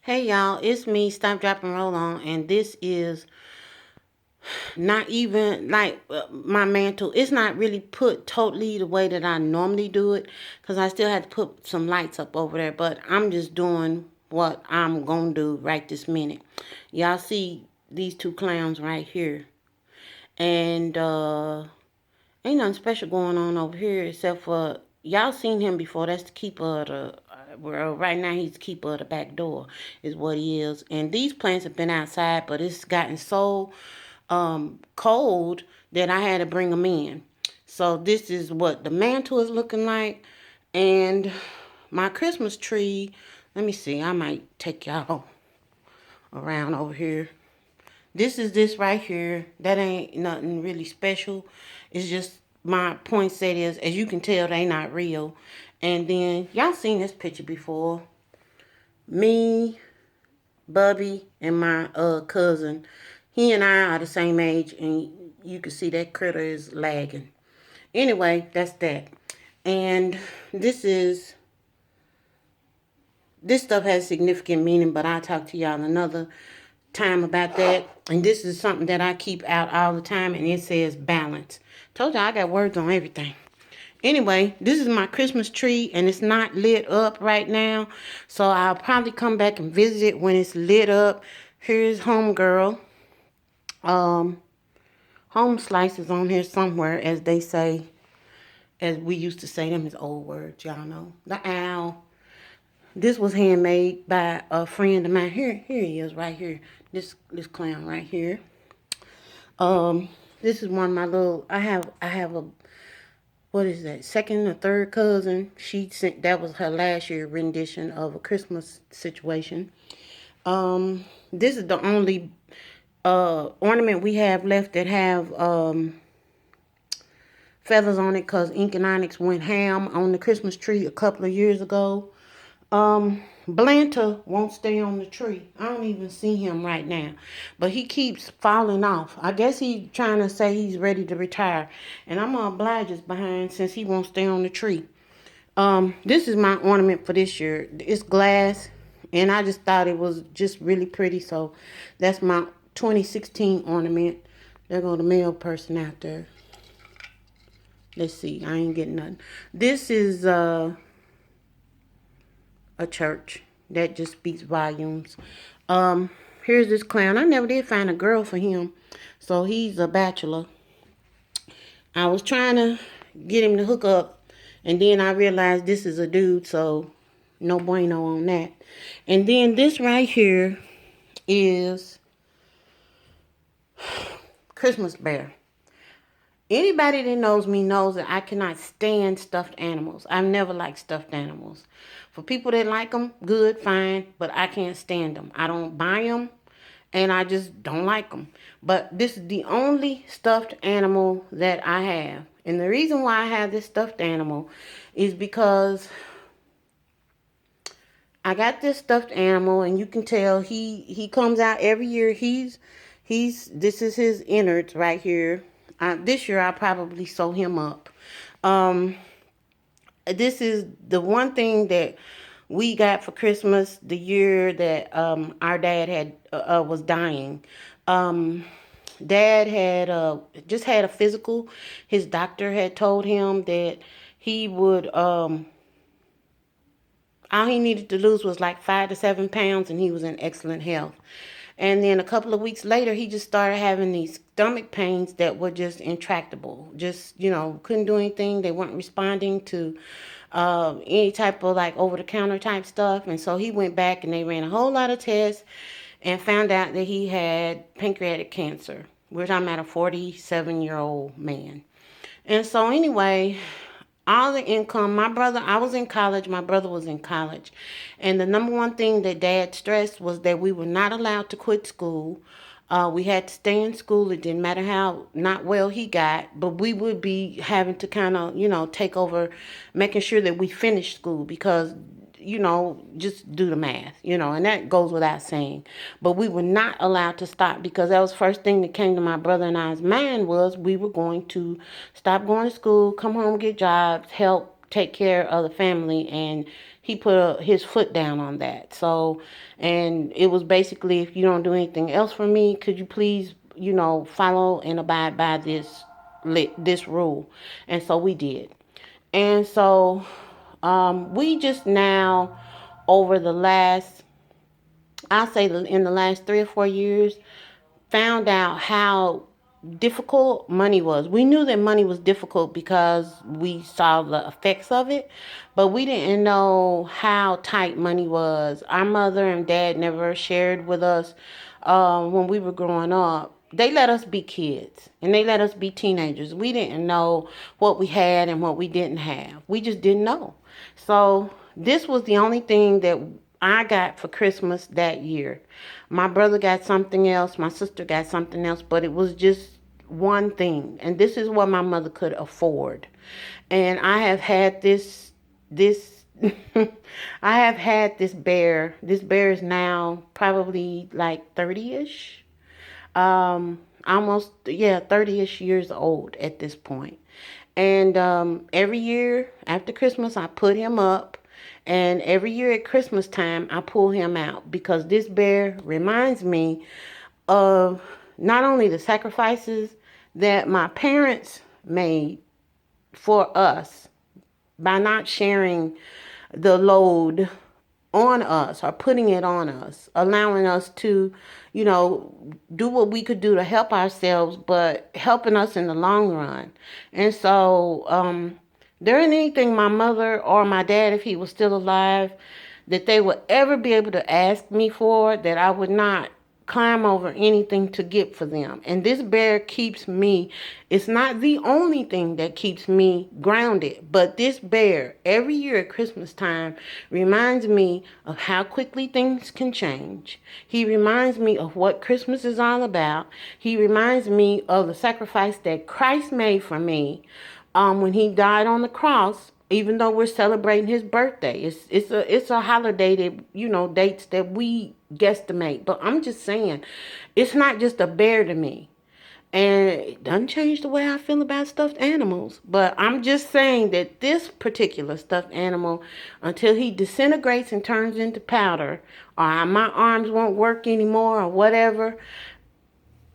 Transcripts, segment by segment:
Hey y'all, it's me, Stop, Drop, and Roll On, and this is not even like my mantle. It's not really put totally the way that I normally do it because I still had to put some lights up over there, but I'm just doing what I'm gonna do right this minute. Y'all see these two clowns right here, and ain't nothing special going on over here except for y'all seen him before. That's the keeper of the. Well, right now he's the keeper of the back door, is what he is. And these plants have been outside, but it's gotten so cold that I had to bring them in. So this is what the mantle is looking like, and my Christmas tree. Let me see. I might take y'all around over here. This right here. That ain't nothing really special. It's just my point set is, as you can tell, they not real. And then y'all seen this picture before. Me, Bubby, and my cousin. He and I are the same age, and you can see that critter is lagging. Anyway, that's that. And this is this stuff has significant meaning, but I'll talk to y'all another time about that. And this is something that I keep out all the time, and it says balance. Told y'all I got words on everything. Anyway, this is my Christmas tree, and it's not lit up right now. So I'll probably come back and visit it when it's lit up. Here's homegirl. Um, Home slice is on here somewhere, as they say, as we used to say them as old words, y'all know. The owl. This was handmade by a friend of mine. Here he is right here. This clown right here. Um, this is one of my little. I have a, what is that? Second or third cousin. She sent, that was her last year rendition of a Christmas situation. This is the only ornament we have left that have feathers on it, because Ink and Onyx went ham on the Christmas tree a couple of years ago. Blanter won't stay on the tree. I don't even see him right now. But he keeps falling off. I guess he's trying to say he's ready to retire. And I'm going to oblige his behind since he won't stay on the tree. This is my ornament for this year. It's glass. And I just thought it was just really pretty. So that's my 2016 ornament. There go the male person out there. Let's see. I ain't getting nothing. This is a church. That just speaks volumes. Here's this clown. I never did find a girl for him. So he's a bachelor. I was trying to get him to hook up, and then I realized this is a dude, so no bueno on that. And then this right here is Christmas bear. Anybody that knows me knows that I cannot stand stuffed animals. I've never liked stuffed animals. For people that like them, good, fine, but I can't stand them. I don't buy them, and I just don't like them. But this is the only stuffed animal that I have. And the reason why I have this stuffed animal is because I got this stuffed animal, and you can tell he comes out every year. This is his innards right here. This year I probably sew him up. Um, this is the one thing that we got for Christmas the year that our dad had was dying. Um, Dad had just had a physical. His doctor had told him that he would all he needed to lose was like 5 to 7 pounds, and he was in excellent health. And then a couple of weeks later, he just started having these stomach pains that were just intractable. Just, couldn't do anything. They weren't responding to any type of like over the counter type stuff. And so he went back and they ran a whole lot of tests and found out that he had pancreatic cancer. We're talking about a 47-year-old man. And so anyway, all the income, I was in college, my brother was in college. And the number one thing that Dad stressed was that we were not allowed to quit school. We had to stay in school. It didn't matter how not well he got, but we would be having to kind of, take over, making sure that we finished school because just do the math, and that goes without saying. But we were not allowed to stop because that was the first thing that came to my brother and I's mind was we were going to stop going to school, come home, get jobs, help take care of the family, and he put his foot down on that. So, and it was basically, if you don't do anything else for me, could you please, follow and abide by this rule? And so we did. And so we just now, over the last, I say in the last 3 or 4 years, found out how difficult money was. We knew that money was difficult because we saw the effects of it, but we didn't know how tight money was. Our mother and dad never shared with us when we were growing up. They let us be kids and they let us be teenagers. We didn't know what we had and what we didn't have. We just didn't know. So this was the only thing that I got for Christmas that year. My brother got something else, my sister got something else, but it was just one thing. And this is what my mother could afford. And I have had this I have had this bear. This bear is now probably like 30ish. Almost, yeah, 30ish years old at this point. And every year after Christmas, I put him up. And every year at Christmas time, I pull him out because this bear reminds me of not only the sacrifices that my parents made for us by not sharing the load on us or putting it on us, allowing us to, do what we could do to help ourselves, but helping us in the long run. And so, there ain't anything my mother or my dad, if he was still alive, that they would ever be able to ask me for that I would not climb over anything to get for them. And this bear keeps me, it's not the only thing that keeps me grounded, but this bear every year at Christmas time reminds me of how quickly things can change. He reminds me of what Christmas is all about. He reminds me of the sacrifice that Christ made for me when he died on the cross. Even though we're celebrating his birthday, it's a holiday that, dates that we guesstimate. But I'm just saying, it's not just a bear to me, and it doesn't change the way I feel about stuffed animals. But I'm just saying that this particular stuffed animal, until he disintegrates and turns into powder, or my arms won't work anymore, or whatever,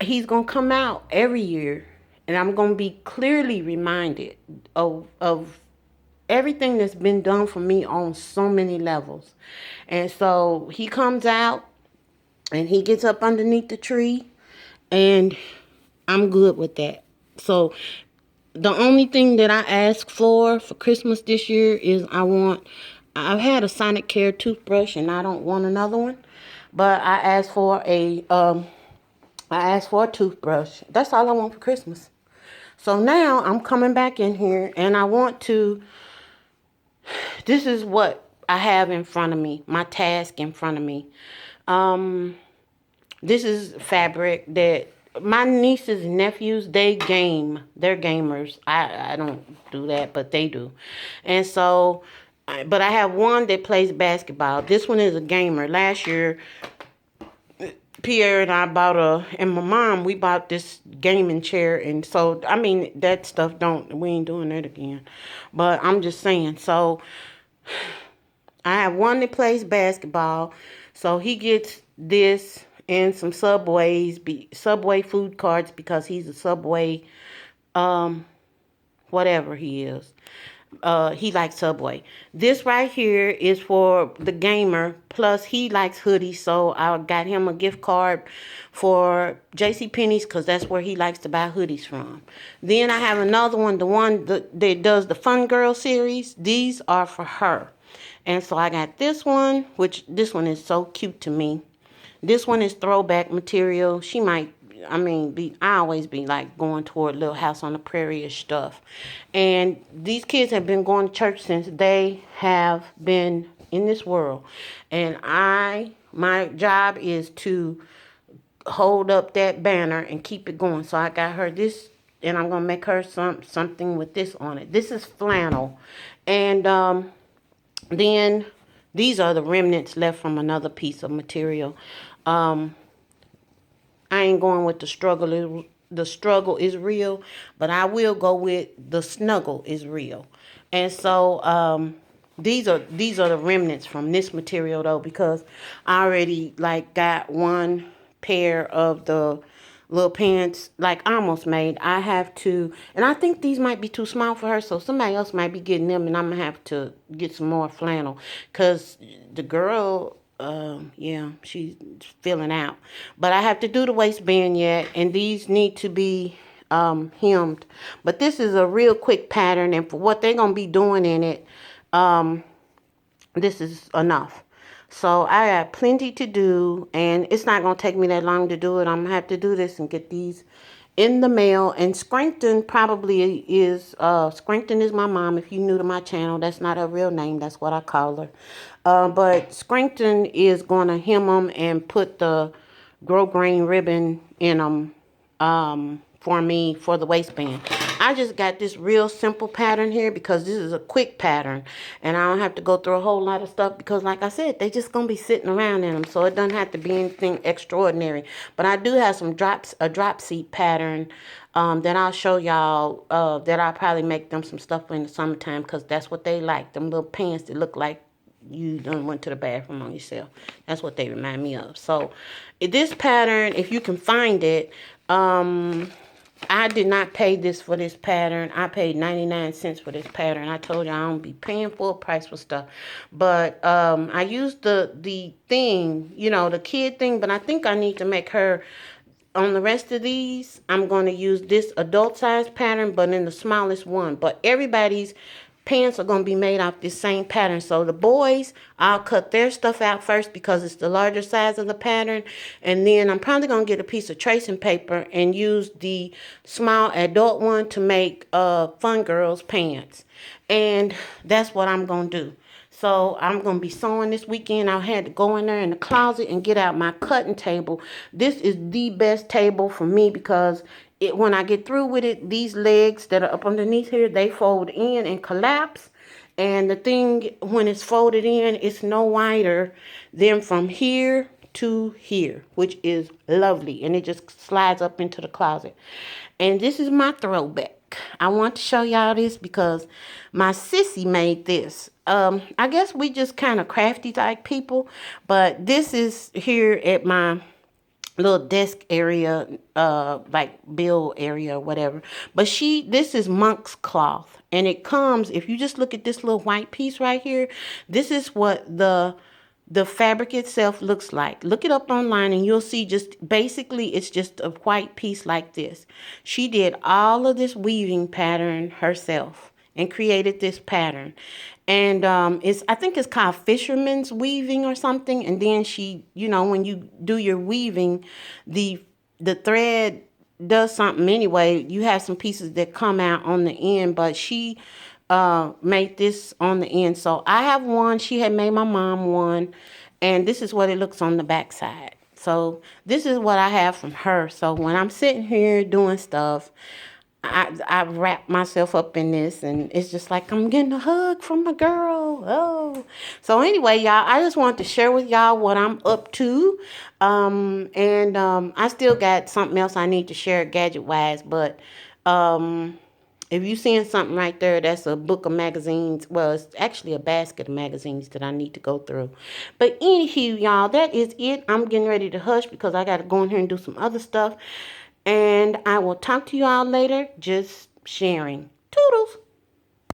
he's gonna come out every year, and I'm gonna be clearly reminded of everything that's been done for me on so many levels. And so he comes out and he gets up underneath the tree, and I'm good with that. So the only thing that I ask for Christmas this year is I've had a Sonicare toothbrush and I don't want another one, but I asked for a toothbrush. That's all I want for Christmas. So now I'm coming back in here and I want to, this is what I have in front of me, my task in front of me. This is fabric that my nieces and nephews, they're gamers. I don't do that, but they do. And so, but I have one that plays basketball. This one is a gamer. Last year, Pierre and I and my mom, we bought this gaming chair. And so, I mean, that stuff we ain't doing that again. But I'm just saying, so I have one that plays basketball. So he gets this and some Subway food cards because he's a Subway, whatever he is. He likes Subway. This right here is for the gamer. Plus, he likes hoodies, so I got him a gift card for JCPenney's because that's where he likes to buy hoodies from. Then I have another one, the one that does the Fun Girl series. These are for her. And so I got this one, which this one is so cute to me. This one is throwback material. I always be like going toward Little House on the Prairie-ish stuff. And these kids have been going to church since they have been in this world. And my job is to hold up that banner and keep it going. So I got her this, and I'm going to make her something with this on it. This is flannel. And then these are the remnants left from another piece of material. I ain't going with the struggle is real, but I will go with the snuggle is real. And so These are the remnants from this material though, because I already like got one pair of the little pants like almost made. I have to, and I think these might be too small for her, so somebody else might be getting them, and I'm gonna have to get some more flannel, because the girl, yeah, she's filling out. But I have to do the waistband yet, and these need to be hemmed. But this is a real quick pattern, and for what they're gonna be doing in it, this is enough. So I got plenty to do, and it's not going to take me that long to do it. I'm going to have to do this and get these in the mail. And Scranton probably is, Scranton is my mom. If you're new to my channel, that's not her real name. That's what I call her. But Scranton is going to hem them and put the grosgrain ribbon in them for me for the waistband. I just got this real simple pattern here because this is a quick pattern, and I don't have to go through a whole lot of stuff because, like I said, they just gonna be sitting around in them, so it doesn't have to be anything extraordinary. But I do have some a drop seat pattern that I'll show y'all, that I'll probably make them some stuff in the summertime, because that's what they like, them little pants that look like you done went to the bathroom on yourself. That's what they remind me of. So this pattern, if you can find it, I did not pay this for this pattern. I paid 99 cents for this pattern. I told you I don't be paying full price for stuff. But I used the thing, you know, the kid thing, but I think I need to make her, on the rest of these, I'm going to use this adult size pattern, but in the smallest one. But everybody's pants are going to be made off this same pattern. So the boys, I'll cut their stuff out first because it's the larger size of the pattern. And then I'm probably going to get a piece of tracing paper and use the small adult one to make Fun Girls pants. And that's what I'm going to do. So I'm going to be sewing this weekend. I had to go in there in the closet and get out my cutting table. This is the best table for me because when I get through with it, these legs that are up underneath here, they fold in and collapse. And the thing, when it's folded in, it's no wider than from here to here, which is lovely. And it just slides up into the closet. And this is my throwback. I want to show y'all this because my sissy made this. I guess we just kind of crafty like people, but this is here at my little desk area, like bill area or whatever. But this is monk's cloth, and it comes, if you just look at this little white piece right here, this is what the fabric itself looks like. Look it up online and you'll see, just basically it's just a white piece like this. She did all of this weaving pattern herself and created this pattern. And I think it's called fisherman's weaving or something. And then she, you know, when you do your weaving, the thread does something anyway. You have some pieces that come out on the end, but she made this on the end. So I have one. She had made my mom one, and this is what it looks on the back side. So this is what I have from her. So when I'm sitting here doing stuff, I wrap myself up in this, and it's just like I'm getting a hug from my girl. Oh, so anyway, y'all, I just wanted to share with y'all what I'm up to. I still got something else I need to share gadget wise, but if you seeing something right there, that's a book of magazines. Well, it's actually a basket of magazines that I need to go through. But anywho, y'all, that is it. I'm getting ready to hush because I got to go in here and do some other stuff. And I will talk to you all later. Just sharing. Toodles.